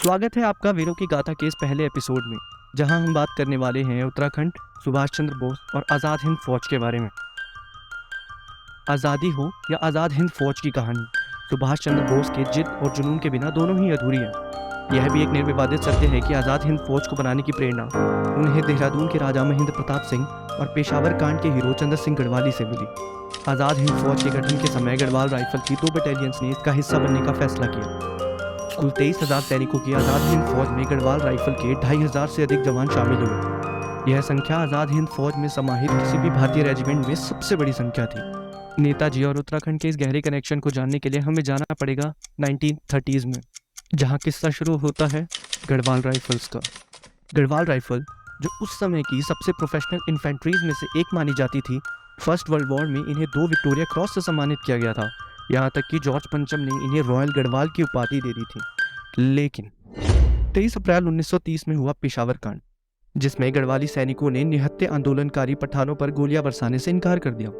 स्वागत है आपका वीरों की गाथा के इस पहले एपिसोड में, जहां हम बात करने वाले हैं उत्तराखंड, सुभाष चंद्र बोस और आज़ाद हिंद फौज के बारे में। आज़ादी हो या आज़ाद हिंद फौज की कहानी, सुभाष चंद्र बोस के जिद और जुनून के बिना दोनों ही अधूरी है। यह भी एक निर्विवादित सत्य है कि आज़ाद हिंद फौज को बनाने की प्रेरणा उन्हें देहरादून के राजा महेंद्र प्रताप सिंह और पेशावर कांड के हीरो चंद्र सिंह गढ़वाली से मिली। आज़ाद हिंद फौज के गठन के समय गढ़वाल राइफल की 2 बटालियंस ने इसका हिस्सा बनने का फैसला किया। कुल 23,000 सैनिकों की आज़ाद हिंद फौज में गढ़वाल राइफल के 2,500 से अधिक जवान शामिल हुए। यह संख्या आज़ाद हिंद फौज में समाहित किसी भी भारतीय रेजिमेंट में सबसे बड़ी संख्या थी। नेताजी और उत्तराखंड के इस गहरे कनेक्शन को जानने के लिए हमें जाना पड़ेगा 1930s में, जहाँ किस्सा शुरू होता है गढ़वाल राइफल्स का। गढ़वाल राइफल, जो उस समय की सबसे प्रोफेशनल इन्फेंट्रीज में से एक मानी जाती थी, फर्स्ट वर्ल्ड वॉर में इन्हें 2 विक्टोरिया क्रॉस से सम्मानित किया गया था। यहाँ तक कि जॉर्ज पंचम ने इन्हें रॉयल गढ़वाल की उपाधि दे दी थी। लेकिन 23 अप्रैल 1930 में हुआ पेशावर कांड, जिसमें गढ़वाली सैनिकों ने निहत्थे आंदोलनकारी पठानों पर गोलियां बरसाने से इनकार कर दिया।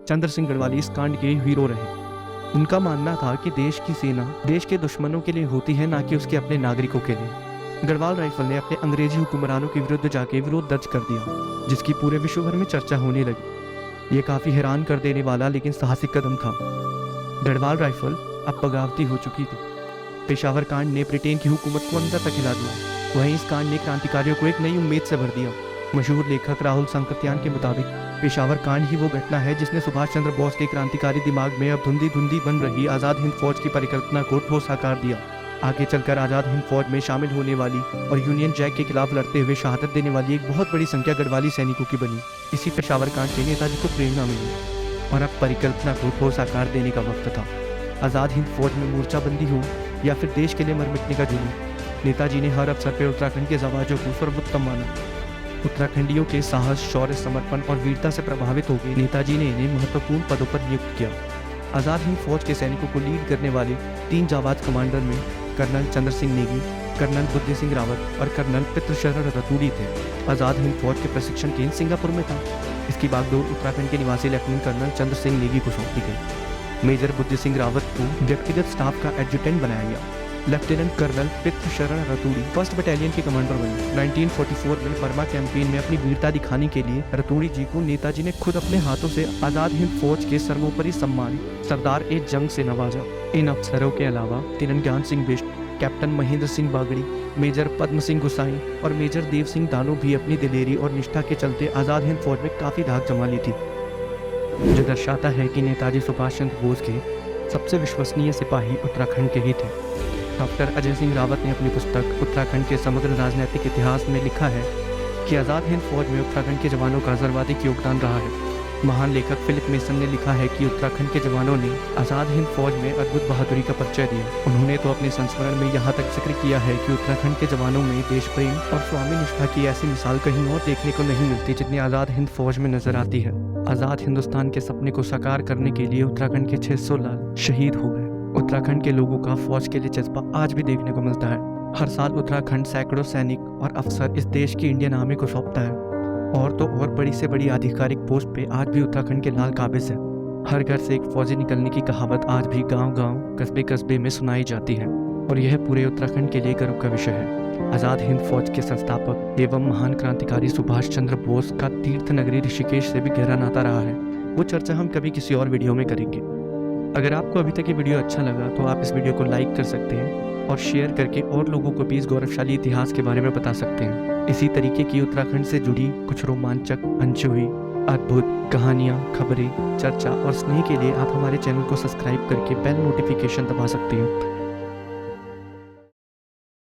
चंद्र सिंह गढ़वाली इस कांड के हीरो रहे। उनका मानना था कि देश की सेना देश के दुश्मनों के लिए होती है, ना कि उसके अपने नागरिकों के लिए। गढ़वाल राइफल ने अपने अंग्रेजी हुक्मरानों के विरुद्ध जाके विरोध दर्ज कर दिया, जिसकी पूरे विश्व भर में चर्चा होने लगी। ये काफी हैरान कर देने वाला लेकिन साहसिक कदम था। गढ़वाल राइफल अब बगावती हो चुकी थी। पेशावर कांड ने ब्रिटेन की हुकूमत को अंदर तक हिला दिया। वहीं इस कांड ने क्रांतिकारियों को एक नई उम्मीद से भर दिया। मशहूर लेखक राहुल सांकृत्यायन के मुताबिक पेशावर कांड ही वो घटना है जिसने सुभाष चंद्र बोस के क्रांतिकारी दिमाग में अब धुंधी धुंधी बन रही आज़ाद हिंद फौज की परिकल्पना को ठोस आकार दिया। आगे चलकर आज़ाद हिंद फौज में शामिल होने वाली और यूनियन जैक के खिलाफ लड़ते हुए शहादत देने वाली एक बहुत बड़ी संख्या गढ़वाली सैनिकों की बनी। इसी पेशावर कांड से नेताजी को प्रेरणा मिली और अब परिकल्पना को ठोस आकार देने का वक्त था। आज़ाद हिंद फौज में मोर्चाबंदी हो या फिर देश के लिए मर मिटने का जुनून, नेताजी ने हर अवसर पर उत्तराखंड के जवानों को सर्वोत्तम माना। उत्तराखंडियों के साहस, शौर्य, समर्पण और वीरता से प्रभावित होकर नेताजी ने इन्हें महत्वपूर्ण पदों पर नियुक्त किया। आज़ाद हिंद फौज के सैनिकों को लीड करने वाले 3 जाबाज कमांडर में कर्नल चंद्र सिंह नेगी, कर्नल बुद्धि सिंह रावत और कर्नल पितृशरण रतूड़ी थे। आज़ाद हिंद फौज के प्रशिक्षण केंद्र सिंगापुर में था। इसकी बागडोर उत्तराखंड के निवासी लेफ्टिनेंट कर्नल चंद्र सिंह नेगी को सौंपी गई। मेजर बुद्धि सिंह रावत को व्यक्तिगत स्टाफ का एडजुटेंट बनाया गया। Lieutenant colonel Pitrasharan Raturi 1st battalion के कमांडर बने। 1944 में बर्मा कैंपेन में अपनी वीरता दिखाने के लिए रतूड़ी जी को नेताजी ने खुद अपने हाथों से आज़ाद हिंद फौज के सर्वोपरि सम्मान सरदार ए जंग से नवाजा। इन अफसरों के अलावा तिरनज्ञान सिंह बिष्ट, कैप्टन महेंद्र सिंह बागड़ी, मेजर पद्म सिंह गुसाई और मेजर देव सिंह दानो भी अपनी दिलेरी और निष्ठा के चलते आज़ाद हिंद फौज में काफ़ी धाक जमा ली थी, जो दर्शाता है कि नेताजी सुभाष चंद्र बोस के सबसे विश्वसनीय सिपाही उत्तराखंड के ही थे। डॉक्टर अजय सिंह रावत ने अपनी पुस्तक उत्तराखंड के समग्र राजनीतिक इतिहास में लिखा है कि आज़ाद हिंद फौज में उत्तराखंड के जवानों का सर्वाधिक योगदान रहा है। महान लेखक फिलिप मेसन ने लिखा है कि उत्तराखंड के जवानों ने आज़ाद हिंद फौज में अद्भुत बहादुरी का परिचय दिया। उन्होंने तो अपने संस्मरण में यहाँ तक जिक्र किया है कि उत्तराखंड के जवानों में देश प्रेम और स्वामी निष्ठा की ऐसी मिसाल कहीं और देखने को नहीं मिलती जितनी आज़ाद हिंद फौज में नजर आती है। आज़ाद हिंदुस्तान के सपने को साकार करने के लिए उत्तराखंड के 600 लाल शहीद हो गए। उत्तराखंड के लोगों का फौज के लिए जज्बा आज भी देखने को मिलता है। हर साल उत्तराखंड सैकड़ों सैनिक और अफसर इस देश की इंडियन आर्मी को सौंपता है। और तो और बड़ी से बड़ी आधिकारिक पोस्ट पे आज भी उत्तराखंड के लाल काबिज है। हर घर से एक फौजी निकलने की कहावत आज भी गांव-गांव, कस्बे-कस्बे में सुनाई जाती है और यह पूरे उत्तराखंड के लिए गर्व का विषय है। आज़ाद हिंद फौज के संस्थापक एवं महान क्रांतिकारी सुभाष चंद्र बोस का तीर्थ नगरी ऋषिकेश से भी गहरा नाता रहा है। वो चर्चा हम कभी किसी और वीडियो में करेंगे। अगर आपको अभी तक ये वीडियो अच्छा लगा तो आप इस वीडियो को लाइक कर सकते हैं और शेयर करके और लोगों को भी इस गौरवशाली इतिहास के बारे में बता सकते हैं। इसी तरीके की उत्तराखंड से जुड़ी कुछ रोमांचक, अनछुई, अद्भुत कहानियाँ, खबरें, चर्चा और स्नेह के लिए आप हमारे चैनल को सब्सक्राइब करके बेल नोटिफिकेशन दबा सकते हैं।